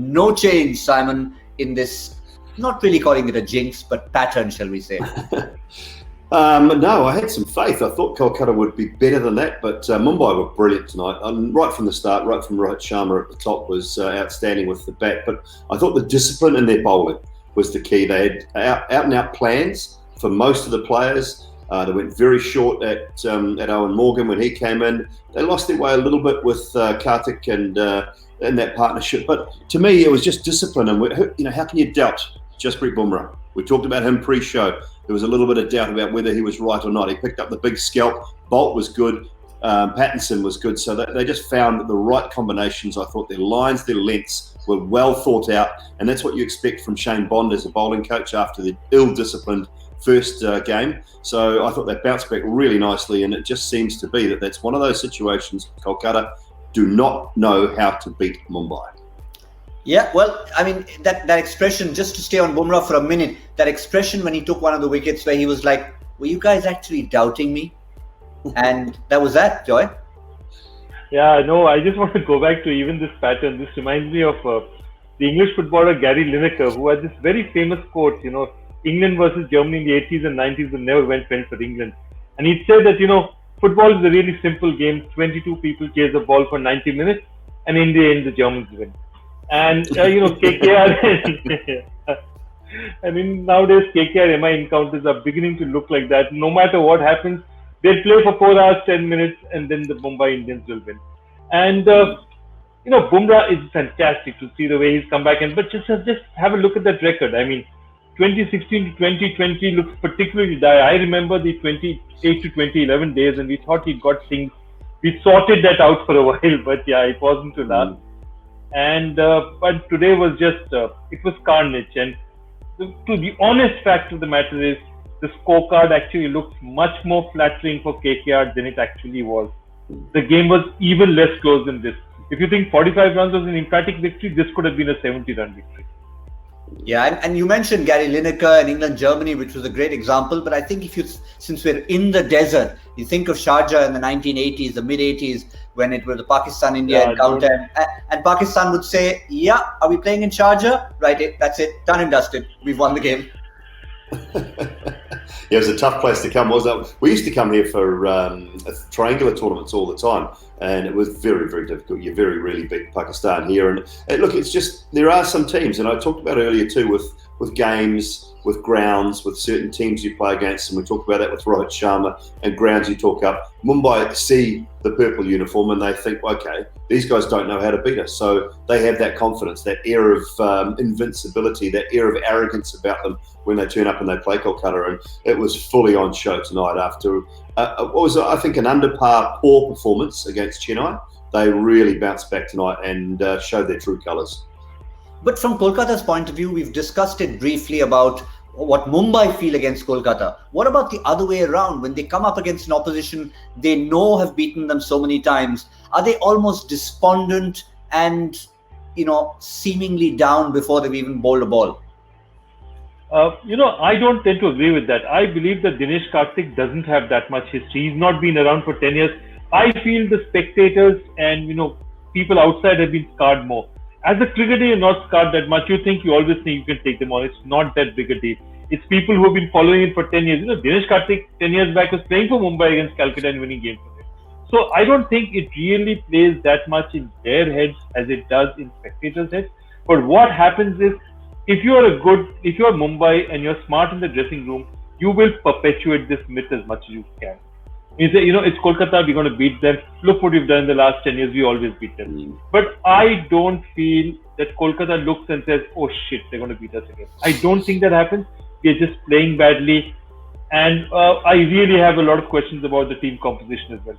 no change, Simon, in this, not really calling it a jinx, but pattern, shall we say? No, I had some faith. I thought Kolkata would be better than that, but Mumbai were brilliant tonight. Right from the start, right from Rohit Sharma at the top was outstanding with the bat. But I thought the discipline in their bowling was the key. They had out-and-out plans for most of the players. They went very short at Owen Morgan when he came in. They lost their way a little bit with Karthik and in that partnership. But to me, it was just discipline. And how can you doubt Jasprit Bumrah? We talked about him pre-show. There was a little bit of doubt about whether he was right or not. He picked up the big scalp. Bolt was good. Pattinson was good. So they just found the right combinations. I thought their lines, their lengths were well thought out. And that's what you expect from Shane Bond as a bowling coach after the ill-disciplined first game. So I thought they bounced back really nicely. And it just seems to be that that's one of those situations Kolkata do not know how to beat Mumbai. Yeah, well, I mean, that expression, just to stay on Bumrah for a minute, that expression when he took one of the wickets where he was like, were you guys actually doubting me? And that was that, Joy. Yeah, no, I just want to go back to even this pattern. This reminds me of the English footballer Gary Lineker, who had this very famous quote, England versus Germany in the 80s and 90s and never went for England. And he'd say that, football is a really simple game. 22 people chase the ball for 90 minutes and in the end, the Germans win. And, KKR, I mean, nowadays KKR-MI encounters are beginning to look like that. No matter what happens, they'll play for 4 hours, 10 minutes, and then the Mumbai Indians will win. And, Bumrah is fantastic to see the way he's come back. But just have a look at that record. I mean, 2016 to 2020 looks particularly dire. I remember the 2008 to 2011 days, and we thought he'd got things. We sorted that out for a while, but yeah, it wasn't to last. And but today was just it was carnage. And to the honest fact of the matter is, the scorecard actually looks much more flattering for KKR than it actually was. The game was even less close than this. If you think 45 runs was an emphatic victory, this could have been a 70-run victory. Yeah, and you mentioned Gary Lineker and England-Germany, which was a great example. But I think since we're in the desert, you think of Sharjah in the 1980s, the mid-80s, when it was the Pakistan-India encounter. And Pakistan would say, yeah, are we playing in Sharjah? Right, that's it, done and dusted. We've won the game. Yeah, it was a tough place to come, wasn't it? We used to come here for triangular tournaments all the time, and it was very, very difficult. You very rarely beat Pakistan here. And look, it's just, there are some teams, and I talked about earlier too, with games, with grounds, with certain teams you play against, and we talked about that with Rohit Sharma, and grounds you talk up. Mumbai see the purple uniform and they think, okay, these guys don't know how to beat us. So they have that confidence, that air of invincibility, that air of arrogance about them when they turn up and they play Kolkata. And it was fully on show tonight after what was, I think, an under par poor performance against Chennai. They really bounced back tonight and showed their true colours. But from Kolkata's point of view, we've discussed it briefly about what Mumbai feel against Kolkata. What about the other way around? When they come up against an opposition they know have beaten them so many times, are they almost despondent and, seemingly down before they've even bowled a ball? I don't tend to agree with that. I believe that Dinesh Karthik doesn't have that much history. He's not been around for 10 years. I feel the spectators and, people outside have been scarred more. As a cricketer, you're not scarred that much. You always think you can take them on. It's not that big a deal. It's people who have been following it for 10 years. Dinesh Karthik 10 years back was playing for Mumbai against Calcutta and winning games for them. So I don't think it really plays that much in their heads as it does in spectators' heads. But what happens is, if you're Mumbai and you're smart in the dressing room, you will perpetuate this myth as much as you can. You say, it's Kolkata, we're going to beat them. Look what we've done in the last 10 years, we always beat them. But I don't feel that Kolkata looks and says, oh shit, they're going to beat us again. I don't think that happens. We're just playing badly. And I really have a lot of questions about the team composition as well.